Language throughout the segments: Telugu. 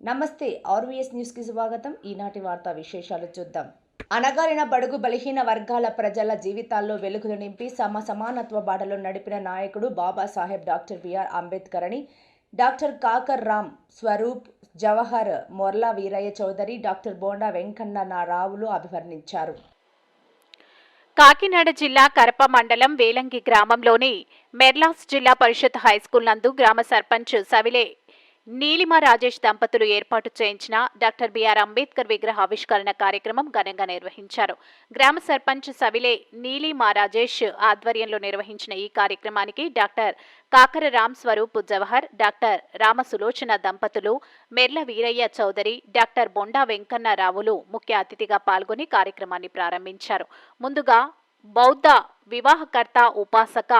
నమస్తే ఆర్వీఎస్ న్యూస్ కి స్వాగతం. ఈనాటి వార్తా విశేషాలు చూద్దాం. అణగారిన బడుగు బలహీన వర్గాల ప్రజల జీవితాల్లో వెలుగులు నింపి సమానత్వ బాటలో నడిపిన నాయకుడు బాబాసాహెబ్ డాక్టర్ బిఆర్ అంబేద్కర్ అని డాక్టర్ కాకర్ రామ్ స్వరూప్, జవహర్ మొర్లా వీరయ్య చౌదరి, డాక్టర్ బోండా వెంకన్న రావులు అభివర్ణించారు. కాకినాడ జిల్లా కరప మండలం వేలంగి గ్రామంలోని మెర్లాస్ జిల్లా పరిషత్ హైస్కూల్ నందు గ్రామ సర్పంచ్ సవిలే నీలిమ రాజేష్ దంపతులు ఏర్పాటు చేయించిన డాక్టర్ బిఆర్ అంబేద్కర్ విగ్రహ ఆవిష్కరణ కార్యక్రమం ఘనంగా నిర్వహించారు. గ్రామ సర్పంచ్ సవిలే నీలిమ రాజేష్ ఆధ్వర్యంలో నిర్వహించిన ఈ కార్యక్రమానికి డాక్టర్ కాకర రామ్ స్వరూప్ జవహర్, డాక్టర్ రామసులోచన దంపతులు, మెర్ల వీరయ్య చౌదరి, డాక్టర్ బొండా వెంకన్న రావులు ముఖ్య అతిథిగా పాల్గొని కార్యక్రమాన్ని ప్రారంభించారు. ముందుగా బౌద్ధ వివాహకర్త ఉపాసక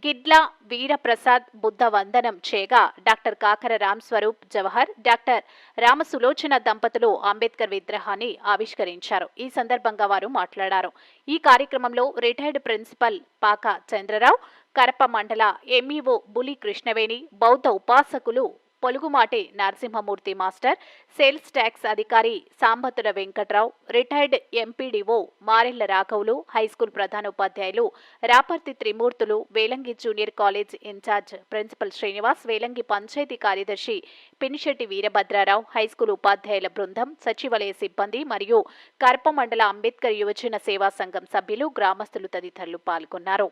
గిడ్ల వీరప్రసాద్ బుద్ధ వందనం చేయగా డాక్టర్ కాకర రామ్ స్వరూప్ జవహర్, డాక్టర్ రామసులోచన దంపతులు అంబేద్కర్ విగ్రహాన్ని ఆవిష్కరించారు. ఈ సందర్భంగా వారు మాట్లాడారు. ఈ కార్యక్రమంలో రిటైర్డ్ ప్రిన్సిపల్ పాక చంద్రరావు, కరప మండల ఎంఈఓ బులి కృష్ణవేణి, బౌద్ధ ఉపాసకులు Polugumati Narasimhamurthy master, sales tax అధికారి సాంబతుల వెంకట్రావు, రిటైర్డ్ ఎంపీడీఓ మారెళ్ల రాఘవులు, హైస్కూల్ ప్రధానోపాధ్యాయులు Raparthi Trimurthulu, Velangi junior college in-charge principal Srinivas, Velangi panchayat కార్యదర్శి పినిశెట్టి వీరభద్రారావు, హైస్కూల్ ఉపాధ్యాయుల బృందం, సచివాలయ సిబ్బంది మరియు కరప మండల అంబేద్కర్ యువజన సేవా సంఘం సభ్యులు, గ్రామస్తులు తదితరులు పాల్గొన్నారు.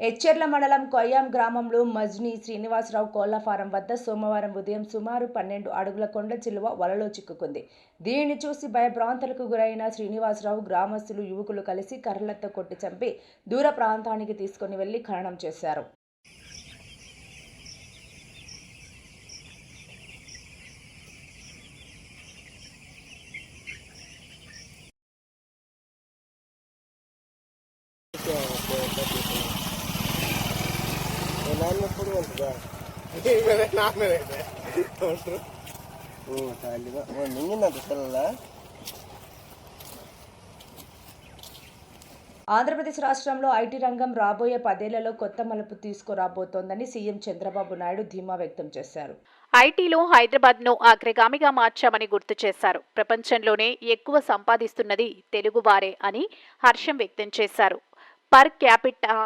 ఎచ్చెర్ల మండలం కొయ్యాం గ్రామంలో మజ్ని శ్రీనివాసరావు కోళ్ల ఫారం వద్ద సోమవారం ఉదయం సుమారు 12 అడుగుల కొండ చిలువ వలలో చిక్కుకుంది. దీనిని చూసి భయభ్రాంతులకు గురైన శ్రీనివాసరావు, గ్రామస్తులు, యువకులు కలిసి కర్రలతో కొట్టి చంపి దూర ప్రాంతానికి తీసుకుని వెళ్లి ఖననం చేశారు. ఆంధ్రప్రదేశ్ రాష్ట్రంలో ఐటీ రంగం రాబోయే 10 ఏళ్లలో కొత్త మలుపు తీసుకురాబోతోందని సీఎం చంద్రబాబు నాయుడు ధీమా వ్యక్తం చేశారు. ఐటీలో హైదరాబాద్ను అగ్రగామిగా మార్చామని గుర్తు చేశారు. ప్రపంచంలోనే ఎక్కువ సంపాదిస్తున్నది తెలుగువారే అని హర్షం వ్యక్తం చేశారు. పర్ క్యాపిటా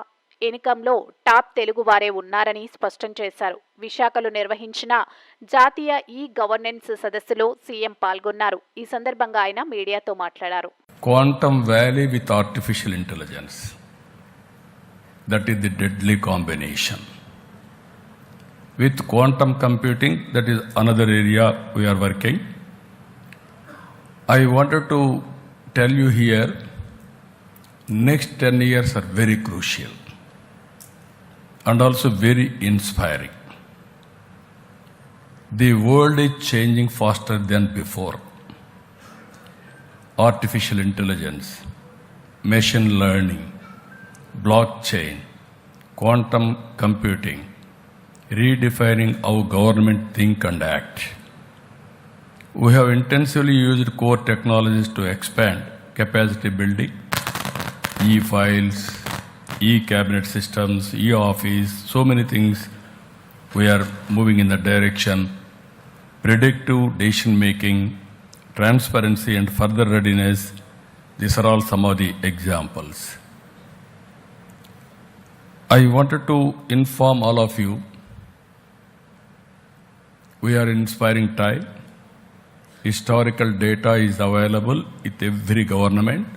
ఇన్కంలో టాప్ తెలుగువారే ఉన్నారని స్పష్టం చేశారు. విశాఖలో నిర్వహించిన జాతీయ ఈ గవర్నెన్స్ సదస్సులో సీఎం పాల్గొన్నారు. ఈ సందర్భంగా ఆయన మీడియాతో మాట్లాడారు. Quantum Valley with artificial intelligence. That is the deadly combination. With quantum computing, that is another area we are working. I wanted to tell you here, next 10 years are very crucial and also very inspiring. The world is changing faster than before. Artificial intelligence, machine learning, blockchain, quantum computing, redefining how government think and act. We have intensively used core technologies to expand capacity building, e-files, e-cabinet systems, e-office, so many things. We are moving in that direction. Predictive decision making, transparency and further readiness, these are all some of the examples. I wanted to inform all of you, we are inspiring time. Historical data is available with every government,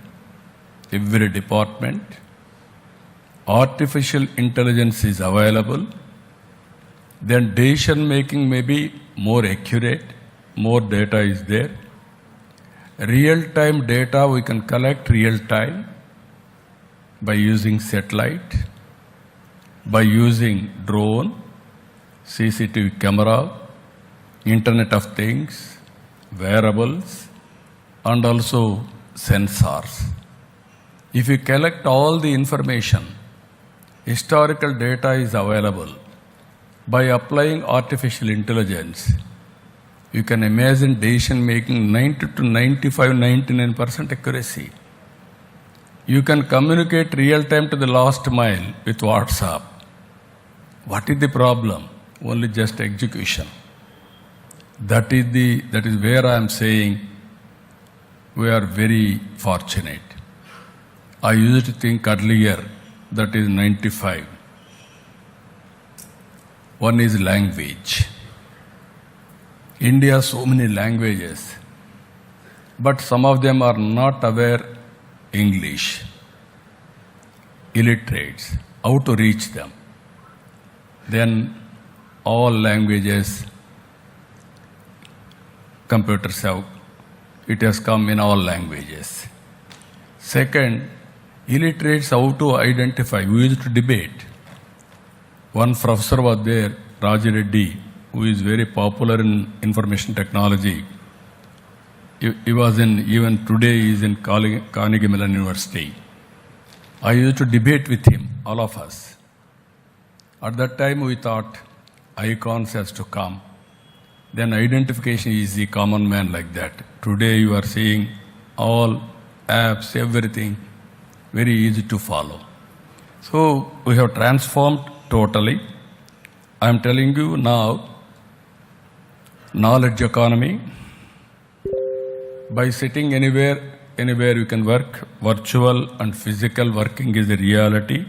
every department. Artificial intelligence is available. Then decision making may be more accurate, more data is there. Real-time data we can collect real-time by using satellite, by using drone, CCTV camera, Internet of Things, wearables, and also sensors. If you collect all the information, historical data is available. By applying artificial intelligence, you can imagine decision making 90 to 95, 99% accuracy. You can communicate real time to the last mile with WhatsApp. What is the problem? Only just execution. That is where I am saying we are very fortunate. I used to think earlier that is 95. One is language. India has so many languages, but some of them are not aware English. Illiterates, how to reach them? Then all languages, computers have, it has come in all languages. Second, illiterates, how to identify? We used to debate. One professor was there, Raj Reddy, who is very popular in information technology. He was in, even today he is in Carnegie Mellon University. I used to debate with him, all of us. At that time we thought icons has to come. Then identification is the common man like that. Today you are seeing all apps, everything, very easy to follow. So we have transformed totally. I am telling you now, knowledge economy, by sitting anywhere you can work. Virtual and physical working is a reality.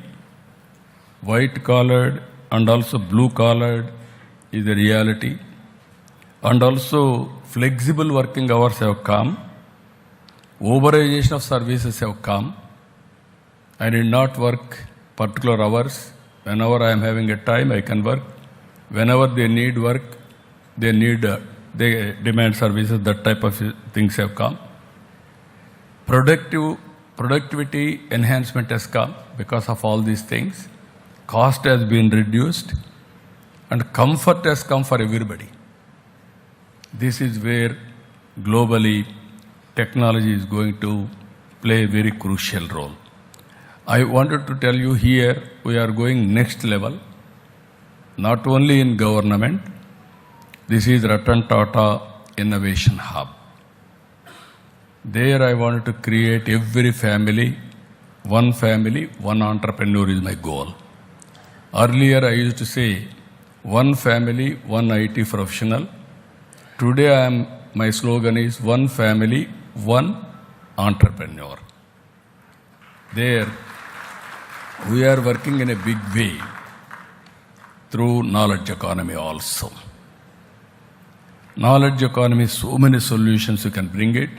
White collared and also blue collared is a reality. And also flexible working hours have come. Overization of services have come. I need not work particular hours. Whenever I am having a time, I can work. Whenever they need work, they demand services, that type of things have come. Productivity enhancement has come because of all these things. Cost has been reduced and comfort has come for everybody. This is where globally technology is going to play a very crucial role. I wanted to tell you here we are going next level, not only in government. This is Ratan Tata Innovation Hub. There I wanted to create every family, one entrepreneur is my goal. Earlier I used to say one family, one IT professional. Today my slogan is one family, one entrepreneur. There we are working in a big way through knowledge economy also. Knowledge economy, so many solutions you can bring it.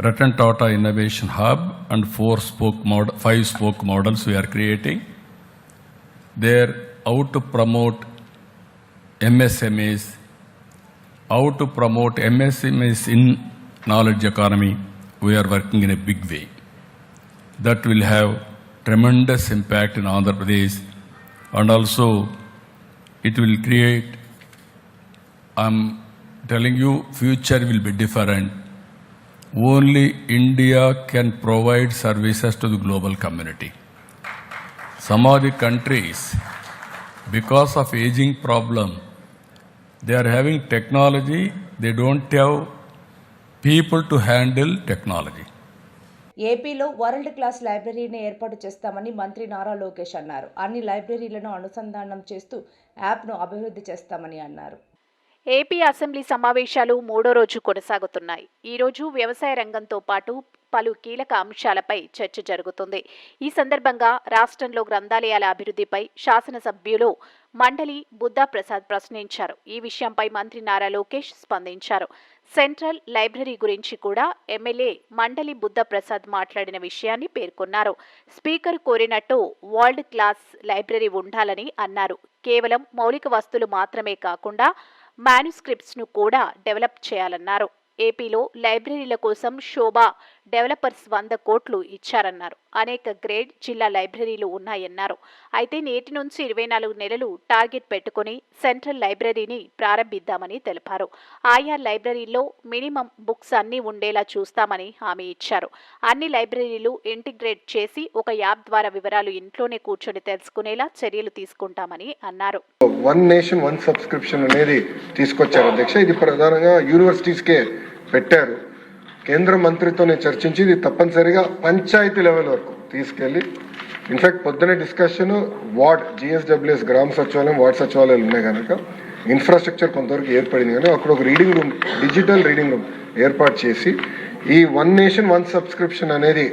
Ratan Tata Innovation Hub and 5-spoke models we are creating. There, how to promote MSMEs, in knowledge economy, we are working in a big way. That will have tremendous impact in Andhra Pradesh, and also it will create, I'm telling you, future will be different. Only India can provide services to the global community. Some of the countries, because of aging problem, they are having technology, they don't have people to handle technology. ఏపీలో వరల్డ్ క్లాస్ లైబ్రరీని ఏర్పాటు చేస్తామని మంత్రి నారా లోకేష్ అన్నారు. అన్ని లైబ్రరీలను అనుసంధానం చేస్తూ యాప్ను అభివృద్ధి చేస్తామని అన్నారు. ఏపీ అసెంబ్లీ సమావేశాలు 3వ రోజు కొనసాగుతున్నాయి. ఈ రోజు వ్యవసాయ రంగంతో పాటు పలు కీలక అంశాలపై చర్చ జరుగుతుంది. ఈ సందర్భంగా రాష్ట్రంలో గ్రంథాలయాల అభివృద్ధిపై శాసనసభ్యులు మండలి బుద్ధా ప్రసాద్ ప్రశ్నించారు. ఈ విషయంపై మంత్రి నారా లోకేష్ స్పందించారు. సెంట్రల్ లైబ్రరీ గురించి కూడా ఎమ్మెల్యే మండలి బుద్ధా ప్రసాద్ మాట్లాడిన విషయాన్ని పేర్కొన్నారు. స్పీకర్ కోరినట్టు వరల్డ్ క్లాస్ లైబ్రరీ ఉండాలని అన్నారు. కేవలం మౌలిక వస్తువులు మాత్రమే కాకుండా మాన్యుస్క్రిప్ట్స్ను కూడా డెవలప్ చేయాలన్నారు. ఏపీలో లైబ్రరీల కోసం శోభా డెవలపర్స్ 100 కోట్లు ఇచ్చారన్నారు. అనేక గ్రేడ్ జిల్లా లైబ్రరీలు ఉన్నాయన్నారు. అయితే నేటి నుంచి 24 నెలలు టార్గెట్ పెట్టుకుని సెంట్రల్ లైబ్రరీని ప్రారంభిద్దామని తెలిపారు. ఆయా లైబ్రరీల్లో మినిమం బుక్స్ అన్నీ ఉండేలా చూస్తామని హామీ ఇచ్చారు. అన్ని లైబ్రరీలు ఇంటిగ్రేట్ చేసి ఒక యాప్ ద్వారా వివరాలు ఇంట్లోనే కూర్చొని తెలుసుకునేలా చర్యలు తీసుకుంటామని అన్నారు. వన్ నేషన్ వన్ సబ్స్క్రిప్షన్ అనేది తీసుకొచ్చారు అధ్యక్ష. ఇది ప్రధానంగా యూనివర్సిటీస్కే పెట్టారు. కేంద్ర మంత్రితో నేను చర్చించి ఇది తప్పనిసరిగా పంచాయతీ లెవెల్ వరకు తీసుకెళ్ళి, ఇన్ఫాక్ట్ పొద్దునే డిస్కషన్ వార్డ్ GSWS గ్రామ సచివాలయం, వార్డ్ సచివాలయాలు ఉన్నాయి కనుక ఇన్ఫ్రాస్ట్రక్చర్ కొంతవరకు ఏర్పడింది, కానీ అక్కడ ఒక reading room, digital reading room ఏర్పాటు చేసి ఈ వన్ నేషన్ వన్ సబ్స్క్రిప్షన్ అనేది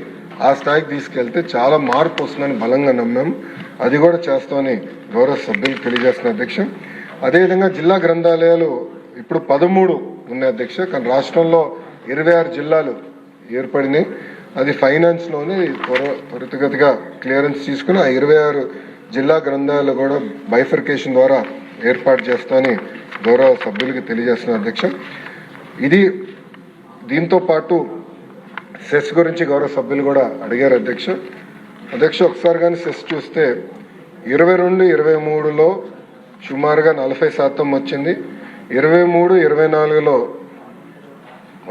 ఆ స్థాయికి తీసుకెళ్తే చాలా మార్పు వస్తుందని బలంగా నమ్మాము. అది కూడా చేస్తామని గౌరవ సభ్యులు తెలియజేస్తున్న అధ్యక్ష. అదేవిధంగా జిల్లా గ్రంథాలయాలు ఇప్పుడు 13 ఉన్నాయి అధ్యక్ష, కానీ రాష్ట్రంలో 26 జిల్లాలు ఏర్పడినాయి. అది ఫైనాన్స్లోనే త్వరితగతిగా క్లియరెన్స్ తీసుకుని ఆ 26 జిల్లా గ్రంథాలయాలు కూడా బైఫర్కేషన్ ద్వారా ఏర్పాటు చేస్తామని గౌరవ సభ్యులకి తెలియజేస్తున్న అధ్యక్ష. ఇది దీంతో పాటు సెస్ గురించి గౌరవ సభ్యులు కూడా అడిగారు అధ్యక్ష. ఒకసారి కానీ సెస్ చూస్తే 22-23లో సుమారుగా 40% వచ్చింది, 23-24లో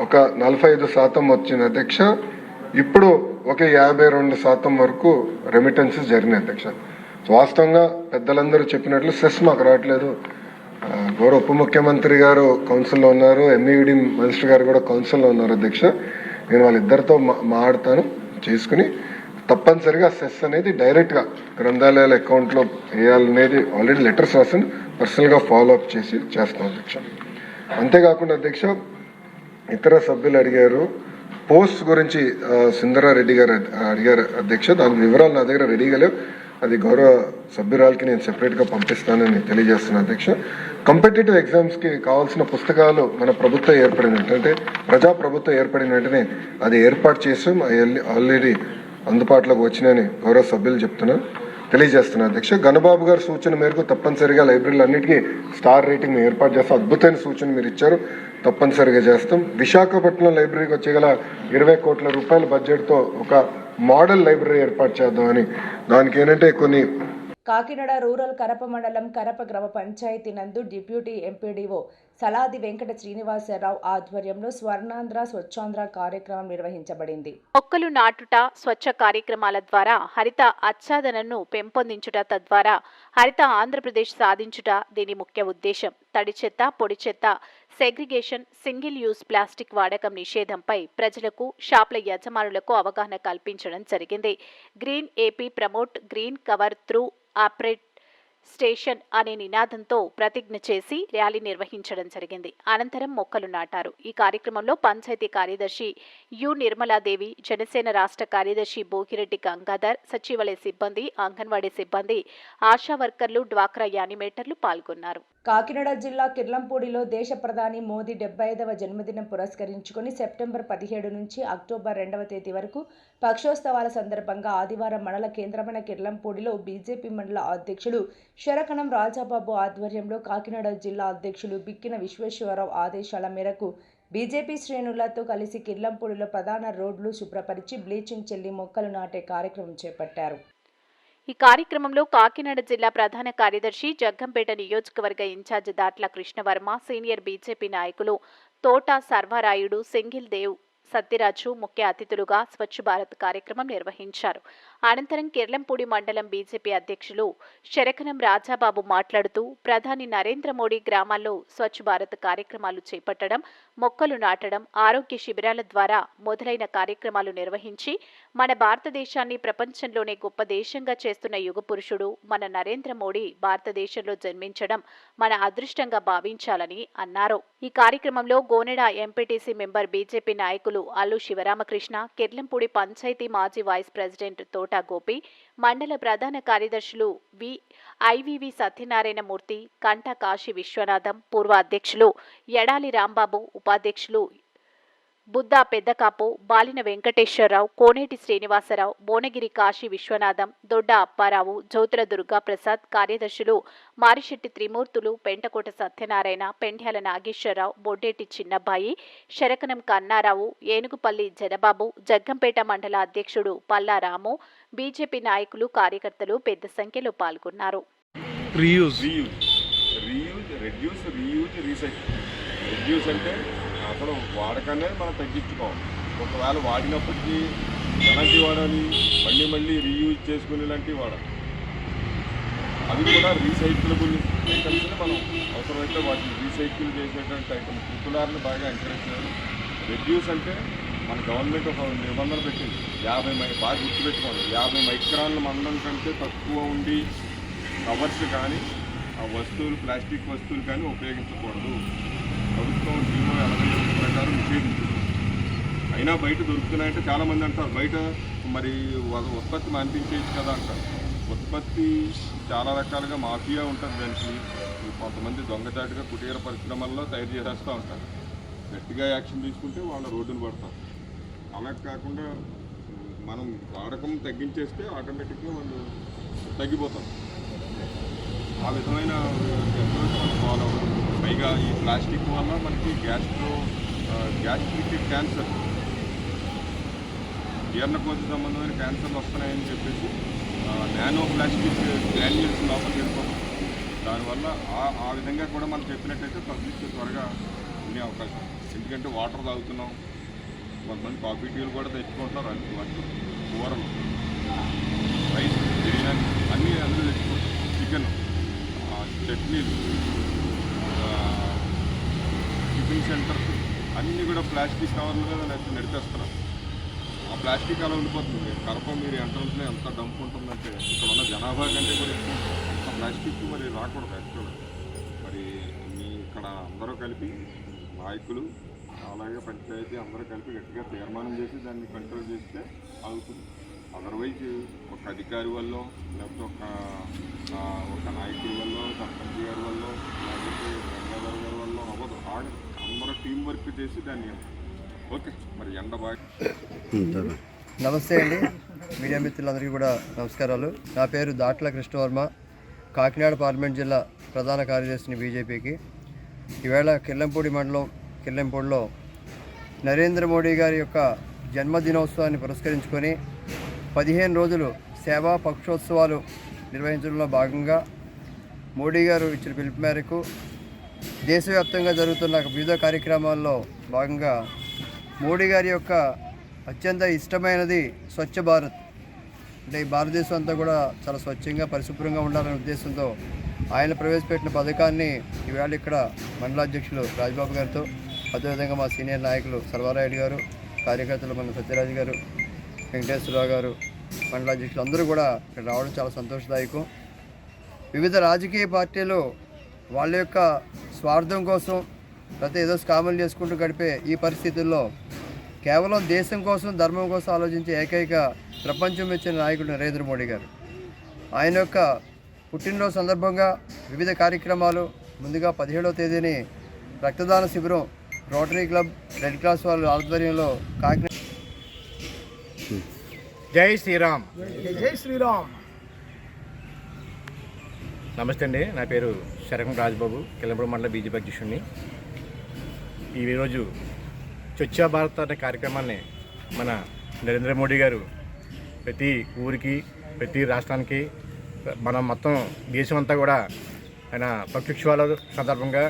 ఒక 45% వచ్చింది అధ్యక్ష. ఇప్పుడు ఒక 52% వరకు రెమిటెన్సెస్ జరిగినాయి అధ్యక్ష. వాస్తవంగా పెద్దలందరూ చెప్పినట్లు సెస్ మాకు రావట్లేదు. గౌరవ ఉప ముఖ్యమంత్రి గారు కౌన్సిల్లో ఉన్నారు, ఎంఈడి మినిస్టర్ గారు కూడా కౌన్సిల్లో ఉన్నారు అధ్యక్ష. నేను వాళ్ళిద్దరితో మాట్లాడతాను, చేసుకుని తప్పనిసరిగా సెస్ అనేది డైరెక్ట్గా గ్రంథాలయాల అకౌంట్లో వేయాలనేది ఆల్రెడీ లెటర్స్ రాసాను, పర్సనల్గా ఫాలోఅప్ చేస్తాం అధ్యక్ష. అంతేకాకుండా అధ్యక్ష, ఇతర సభ్యులు అడిగారు పోస్ట్ గురించి, సుందరారెడ్డి గారు అడిగారు అధ్యక్ష. దాని వివరాలు నా దగ్గర రెడీగా లేవు, అది గౌరవ సభ్యురాలకి నేను సెపరేట్గా పంపిస్తానని తెలియజేస్తున్నాను అధ్యక్ష. కాంపిటేటివ్ ఎగ్జామ్స్కి కావాల్సిన పుస్తకాలు మన ప్రభుత్వం ఏర్పడిన వెంటనే, ప్రజాప్రభుత్వం ఏర్పడిన వెంటనే అది ఏర్పాటు చేసాం, ఆల్రెడీ అందుబాటులోకి వచ్చినాయని గౌరవ సభ్యులు తెలియజేస్తున్నారు అధ్యక్ష. గణబాబు గారి సూచన మేరకు తప్పనిసరిగా లైబ్రరీలు అన్నిటికీ స్టార్ రేటింగ్ ఏర్పాటు చేస్తాం. అద్భుతమైన సూచన మీరు ఇచ్చారు, తప్పనిసరిగా చేస్తాం. విశాఖపట్నం లైబ్రరీకి వచ్చేగల 20 కోట్ల రూపాయల బడ్జెట్తో ఒక మోడల్ లైబ్రరీ ఏర్పాటు చేద్దామని, దానికి ఏంటంటే కొన్ని కాకినాడ రూరల్ కరప మండలం కరప గ్రామ పంచాయతీ నందు డిప్యూటీ ఎంపీడీఓ సలాది వెంకట శ్రీనివాసరావు ఆధ్వర్యంలో స్వర్ణాంధ్ర స్వచ్ఛాంధ్ర కార్యక్రమం నిర్వహించబడింది. మొక్కలు నాటుట, స్వచ్ఛ కార్యక్రమాల ద్వారా హరిత ఆచ్ఛాదనను పెంపొందించుట, తద్వారా హరిత ఆంధ్రప్రదేశ్ సాధించుట దీని ముఖ్య ఉద్దేశం. తడి చెత్త, పొడి చెత్త సెగ్రిగేషన్, సింగిల్ యూజ్ ప్లాస్టిక్ వాడకం నిషేధంపై ప్రజలకు, షాపుల యజమానులకు అవగాహన కల్పించడం జరిగింది. Green AP promote green cover through operate station అనే నినాదంతో ప్రతిజ్ఞ చేసి ర్యాలీ నిర్వహించడం జరిగింది. అనంతరం మొక్కలు నాటారు. ఈ కార్యక్రమంలో పంచాయతీ కార్యదర్శి యు నిర్మలాదేవి, జనసేన రాష్ట్ర కార్యదర్శి బోగిరెడ్డి గంగాధర్, సచివాలయ సిబ్బంది, అంగన్వాడీ సిబ్బంది, ఆశా వర్కర్లు, డ్వాక్రా యానిమేటర్లు పాల్గొన్నారు. కాకినాడ జిల్లా కిర్లంపూడిలో దేశ ప్రధాని మోదీ 75వ జన్మదినం పురస్కరించుకుని సెప్టెంబర్ 17 నుంచి అక్టోబర్ 2వ తేదీ వరకు పక్షోత్సవాల సందర్భంగా ఆదివారం మండల కేంద్రమైన కిర్లంపూడిలో బీజేపీ మండల అధ్యక్షుడు శరకణం రాజాబాబు ఆధ్వర్యంలో కాకినాడ జిల్లా అధ్యక్షులు బిక్కిన విశ్వేశ్వరరావు ఆదేశాల మేరకు బీజేపీ శ్రేణులతో కలిసి కిర్లంపూడిలో ప్రధాన రోడ్లు శుభ్రపరిచి బ్లీచింగ్ చెల్లి మొక్కలు నాటే కార్యక్రమం చేపట్టారు. ఈ కార్యక్రమంలో కాకినాడ జిల్లా ప్రధాన కార్యదర్శి, జగ్గంపేట నియోజకవర్గ incharge Datla Krishnavarma, senior BJP నాయకులు తోట సర్వారాయుడు, సింగిల్ దేవ్, సత్యరాజు ముఖ్య అతిథులుగా స్వచ్ఛ భారత్ కార్యక్రమం నిర్వహించారు. అనంతరం కిర్లంపూడి మండలం బీజేపీ అధ్యక్షులు శరకణం రాజాబాబు మాట్లాడుతూ, ప్రధాని నరేంద్ర మోడీ గ్రామాల్లో స్వచ్ఛ భారత్ కార్యక్రమాలు చేపట్టడం, మొక్కలు నాటడం, ఆరోగ్య శిబిరాల ద్వారా మొదలైన కార్యక్రమాలు నిర్వహించి మన భారతదేశాన్ని ప్రపంచంలోనే గొప్ప దేశంగా చేస్తున్న యుగ పురుషుడు మన నరేంద్ర మోడీ భారతదేశంలో జన్మించడం మన అదృష్టంగా భావించాలని అన్నారు. ఈ కార్యక్రమంలో గోనెడ ఎంపీటీసీ మెంబర్ బీజేపీ నాయకులు అల్లు శివరామకృష్ణ, కిర్లంపూడి పంచాయతీ మాజీ వైస్ ప్రెసిడెంట్ తోట గోపి, మండల ప్రధాన కార్యదర్శులు ఐవివి సత్యనారాయణ మూర్తి, కంఠ కాశీ విశ్వనాథం, పూర్వ అధ్యక్షులు ఎడాలి రాంబాబు, ఉపాధ్యక్షులు బుద్ధా పెద్దకాపు, బాలిన వెంకటేశ్వరరావు, కోనేటి శ్రీనివాసరావు, భువనగిరి కాశీ విశ్వనాథం, దొడ్డ అప్పారావు, జ్యోతుల దుర్గాప్రసాద్, కార్యదర్శులు మారిశెట్టి త్రిమూర్తులు, పెంటకోట సత్యనారాయణ, పెండ్యాల నాగేశ్వరరావు, బొడ్డేటి చిన్నబ్బాయి, శరకణం కన్నారావు, ఏనుగుపల్లి జనబాబు, జగ్గంపేట మండల అధ్యక్షుడు పల్లా రాము, బీజేపీ నాయకులు, కార్యకర్తలు పెద్ద సంఖ్యలో పాల్గొన్నారు. రెడ్యూస్ అంటే అసలు వాడకాన్ని మనం తగ్గించుకోవాలి. ఒకవేళ వాడినప్పటికీ ఎలాంటి వాడాలి, మళ్ళీ రీయూజ్ చేసుకునేలాంటివి వాడాలి. అవి కూడా రీసైక్లబుల్ ఐటమ్స్ని మనం అవసరమైతే వాటిని రీసైకిల్ చేసేటువంటి ఐటమ్స్ పుట్టులారిని బాగా ఎంకరేజ్ చేయాలి. రెడ్యూస్ అంటే మన గవర్నమెంట్ ఒక నిబంధన పెట్టింది, 50 బాగా గుర్తుపెట్టుకోండి, 50 మైక్రాన్ల మందం కంటే తక్కువ ఉండి కవర్స్ కానీ ఆ వస్తువులు ప్లాస్టిక్ వస్తువులు కానీ ఉపయోగించకూడదు. ప్రభుత్వం జీవో 80 ప్రకారం నిషేధించింది. అయినా బయట దొరుకుతున్నాయంటే చాలామంది అంటారు బయట మరి ఉత్పత్తి మాన్పించేది కదా అంటారు. ఉత్పత్తి చాలా రకాలుగా మాఫియా ఉంటుంది. దానికి కొంతమంది దొంగచాటుగా కుటీర పరిశ్రమల్లో తయారు చేసేస్తూ ఉంటారు. గట్టిగా యాక్షన్ తీసుకుంటే వాళ్ళు రోడ్డును పడతారు. అలా కాకుండా మనం వాడకం తగ్గించేస్తే ఆటోమేటిక్గా వాళ్ళు తగ్గిపోతారు. ఆ విధమైన అప్రోచ్ మనం ఫాలో అవ్వడం. పైగా ఈ ప్లాస్టిక్ వల్ల మనకి గ్యాస్ట్రిక్ క్యాన్సర్, జీర్ణకోశ సంబంధమైన క్యాన్సర్లు వస్తున్నాయని చెప్పేసి నానో ప్లాస్టిక్ గ్రాన్యూల్స్ లోపలికి వెళ్ళిపోతాం. దానివల్ల ఆ విధంగా కూడా మనం చెప్పినట్టయితే పబ్లిక్ త్వరగా ఉండే అవకాశం. ఎందుకంటే వాటర్ తాగుతున్నాం, కొంతమంది కాఫీ టీలు కూడా తెచ్చుకుంటున్నారు. అన్ని కూరలు, రైస్, బిర్యానీ అన్నీ అందులో తెచ్చుకుంటారు. చికెన్, చట్నీలు, టిఫిన్ సెంటర్స్ అన్నీ కూడా ప్లాస్టిక్ కవర్ల మీద నడిపేస్తున్నారు. ఆ ప్లాస్టిక్ అలా ఉండిపోతుంది. కడప మీరు ఎంట్రన్స్లో ఎంత డంప్ ఉంటుందంటే ఇక్కడ ఉన్న జనాభా కంటే కూడా ఎక్కువ అంత ప్లాస్టిక్ మరి రాకూడదు. యాక్చువల్గా మరి ఇక్కడ అందరూ కలిపి నాయకులు అలాగే పంచాయతీ అందరూ కలిపి గట్టిగా తీర్మానం చేసి దాన్ని కంట్రోల్ చేస్తే అవుతుంది. అదర్వైజ్ ఒక అధికారి వల్ల లేకపోతే ఒక నాయకుడి వల్ల, సర్పంచ్ గారి వల్ల, లేకపోతే గంగాధర్ గారి వల్ల అవ్వదు. అందరూ టీం వర్క్ చేసి దాన్ని ఓకే. మరి ఎండ బాగా. నమస్తే అండి, మీడియా మిత్రులందరికీ కూడా నమస్కారాలు. నా పేరు దాట్ల కృష్ణవర్మ, కాకినాడ పార్లమెంట్ జిల్లా ప్రధాన కార్యదర్శిని బీజేపీకి. ఈవేళ కిల్లంపూడి మండలం కిల్లంపూడిలో నరేంద్ర మోడీ గారి యొక్క జన్మదినోత్సవాన్ని పురస్కరించుకొని 15 రోజులు సేవా పక్షోత్సవాలు నిర్వహించడంలో భాగంగా మోడీ గారు ఇచ్చిన పిలుపు మేరకు దేశవ్యాప్తంగా జరుగుతున్న వివిధ కార్యక్రమాల్లో భాగంగా మోడీ గారి యొక్క అత్యంత ఇష్టమైనది స్వచ్ఛ భారత్. అంటే ఈ భారతదేశం అంతా కూడా చాలా స్వచ్ఛంగా పరిశుభ్రంగా ఉండాలనే ఉద్దేశంతో ఆయన ప్రవేశపెట్టిన పథకాన్ని ఈవేళ ఇక్కడ మండలాధ్యక్షులు రాజ్బాబు గారితో, అదేవిధంగా మా సీనియర్ నాయకులు సర్వారాయుడు గారు, కార్యకర్తలు మన సత్యరాజు గారు, వెంకటేశ్వరరావు గారు, మండలాధ్యక్షులు అందరూ కూడా ఇక్కడ రావడం చాలా సంతోషదాయకం. వివిధ రాజకీయ పార్టీలు వాళ్ళ యొక్క స్వార్థం కోసం ప్రతి ఏదో స్కాములు చేసుకుంటూ గడిపే ఈ పరిస్థితుల్లో కేవలం దేశం కోసం, ధర్మం కోసం ఆలోచించే ఏకైక ప్రపంచం ఇచ్చిన నాయకుడు నరేంద్ర మోడీ గారు. ఆయన యొక్క పుట్టినరోజు సందర్భంగా వివిధ కార్యక్రమాలు, ముందుగా 17వ తేదీని రక్తదాన శిబిరం రోటరీ క్లబ్, రెడ్ క్రాస్ వాళ్ళ ఆధ్వర్యంలో కాకినాడ. జై శ్రీరామ్. జై శ్రీరామ్. నమస్తే అండి, నా పేరు శరకం రాజ్బాబు, కిల్లంపూడి మండల బీజేపీ అధ్యక్షుడిని. ఈరోజు స్వచ్ఛ భారత్ అనే కార్యక్రమాన్ని మన నరేంద్ర మోడీ గారు ప్రతి ఊరికి, ప్రతి రాష్ట్రానికి, మనం మొత్తం దేశం అంతా కూడా ఆయన పక్షోత్సవాల సందర్భంగా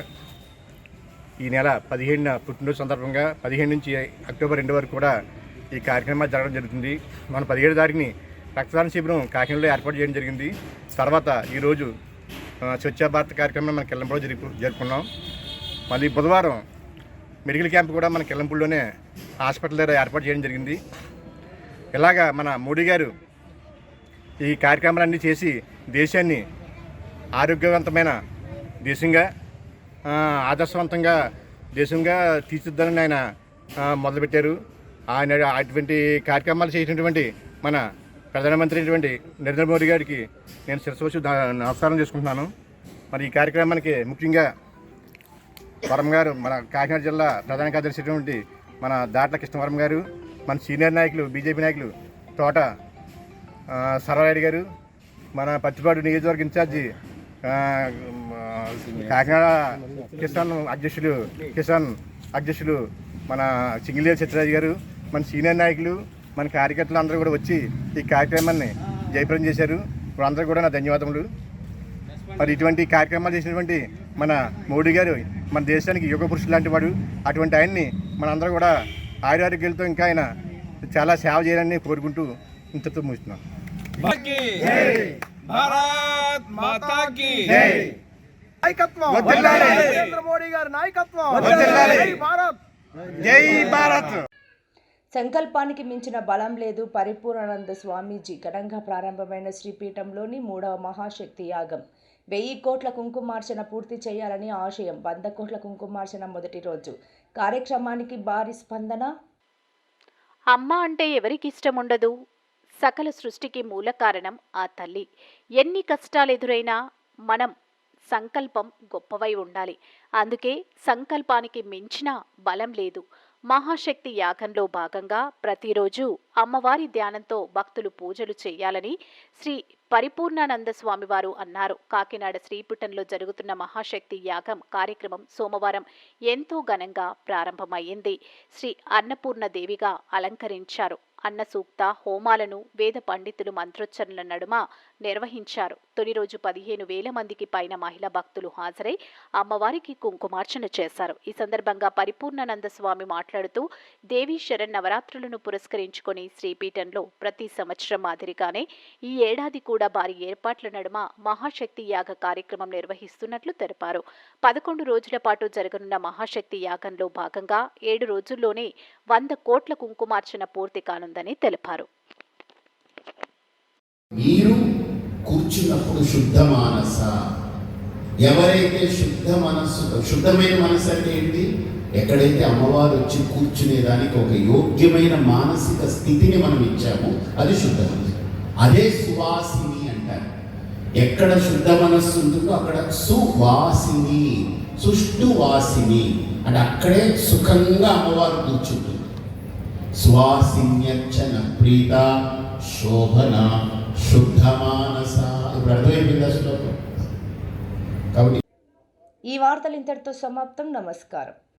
ఈ నెల 15న పుట్టినరోజు సందర్భంగా 15 నుంచి అక్టోబర్ 2 వరకు కూడా ఈ కార్యక్రమాలు జరగడం జరుగుతుంది. మన 17 తారీఖుని రక్తదాన శిబిరం కాకినాడలో ఏర్పాటు చేయడం జరిగింది. తర్వాత ఈరోజు స్వచ్ఛ భారత్ కార్యక్రమం మన కిల్లంపూడిలో జరుపుకున్నాం. మళ్ళీ బుధవారం మెడికల్ క్యాంప్ కూడా మన కిల్లంపూడిలోనే హాస్పిటల్ దగ్గర ఏర్పాటు చేయడం జరిగింది. ఇలాగా మన మోడీ గారు ఈ కార్యక్రమాలన్నీ చేసి దేశాన్ని ఆరోగ్యవంతమైన దేశంగా, ఆదర్శవంతంగా దేశంగా తీర్చిద్దాలని ఆయన మొదలుపెట్టారు. ఆయన అటువంటి కార్యక్రమాలు చేసినటువంటి మన ప్రధానమంత్రి అయినటువంటి నరేంద్ర మోడీ గారికి నేను శిరస్సు నమస్కారం చేసుకుంటున్నాను. మరి ఈ కార్యక్రమానికి ముఖ్యంగా వరం గారు, మన కాకినాడ జిల్లా ప్రధాన కార్యదర్శి అయినటువంటి మన దాట్ల కృష్ణవరం గారు, మన సీనియర్ నాయకులు బీజేపీ నాయకులు తోట సర్వారాయుడు గారు, మన పచ్చిపాడు నియోజకవర్గ ఇన్ఛార్జి కాకినాడ కిసాన్ అధ్యక్షులు మన చింగిలేరు సత్యరాజు గారు, మన సీనియర్ నాయకులు, మన కార్యకర్తలు అందరూ కూడా వచ్చి ఈ కార్యక్రమాన్ని జయప్రదం చేశారు. వాళ్ళందరూ కూడా నా ధన్యవాదములు. మరి ఇటువంటి కార్యక్రమాలు చేసినటువంటి మన మోడీ గారు మన దేశానికి యుగ పురుషులు లాంటి వాడు. అటువంటి ఆయన్ని మనందరూ కూడా ఆయురారోగ్యాలతో ఇంకా ఆయన చాలా సేవ చేయాలని కోరుకుంటూ ఇంతతో ముగిస్తున్నాం. భారత్ మాతా కీ నాయకత్వం, నరేంద్ర మోడీ గారి నాయకత్వం. జై భారత్, జై భారత్. సంకల్పానికి మించిన బలం లేదు. పరిపూర్ణానంద స్వామీజీ ఘనంగా ప్రారంభమైన శ్రీపీఠంలోని 3వ మహాశక్తి యాగం 1000 కోట్ల కుంకుమార్చన పూర్తి చేయాలని ఆశయం. 100 కోట్ల కుంకుమార్చన మొదటి రోజు కార్యక్రమానికి భారీ స్పందన. అమ్మ అంటే ఎవరికి ఇష్టం ఉండదు? సకల సృష్టికి మూల కారణం ఆ తల్లి. ఎన్ని కష్టాలెదురైనా మనం సంకల్పం గొప్పవై ఉండాలి. అందుకే సంకల్పానికి మించిన బలం లేదు. మహాశక్తి యాగంలో భాగంగా ప్రతిరోజు అమ్మవారి ధ్యానంతో భక్తులు పూజలు చేయాలని శ్రీ పరిపూర్ణానంద స్వామివారు అన్నారు. కాకినాడ శ్రీపుటంలో జరుగుతున్న మహాశక్తి యాగం కార్యక్రమం సోమవారం ఎంతో ఘనంగా ప్రారంభమైంది. శ్రీ అన్నపూర్ణ దేవిగా అలంకరించారు. అన్న సూక్త హోమాలను వేద పండితులు మంత్రోచ్చరణల నడుమ నిర్వహించారు. తొలి రోజు 15,000 మందికి పైన మహిళా భక్తులు హాజరై అమ్మవారికి కుంకుమార్చన చేశారు. ఈ సందర్భంగా పరిపూర్ణానంద స్వామి మాట్లాడుతూ దేవీ శరన్నవరాత్రులను పురస్కరించుకొని శ్రీపీఠంలో ప్రతి సంవత్సరం మాదిరిగానే ఈ ఏడాది కూడా భారీ ఏర్పాట్ల నడుమ మహాశక్తి యాగ కార్యక్రమం నిర్వహిస్తున్నట్లు తెలిపారు. 11 రోజుల పాటు జరగనున్న మహాశక్తి యాగంలో భాగంగా 7 రోజుల్లోనే 100 కోట్ల కుంకుమార్చన పూర్తి కానుందని తెలిపారు. మీరు కూర్చున్నప్పుడు శుద్ధ మానస, ఎవరైతే శుద్ధమైన మనసు అంటే ఏంటి? ఎక్కడైతే అమ్మవారు వచ్చి కూర్చునేదానికి ఒక యోగ్యమైన మానసిక స్థితిని మనం ఇచ్చామో అది శుద్ధ మనసు. అదే సువాసిని అంటారు. ఎక్కడ శుద్ధ మనస్సు ఉంటుందో అక్కడ సువాసిని, సుష్టువాసిని అంటే అక్కడే సుఖంగా అమ్మవారు కూర్చుంటుంది. సువాసిన్యచ్చన ప్రీత శోభన శుద్ధ మానస. ఇప్పుడు అర్థమైపోయిందా శ్లోకం? కాబట్టి ఈ వార్తలు ఇంతటితో సమాప్తం. నమస్కారం.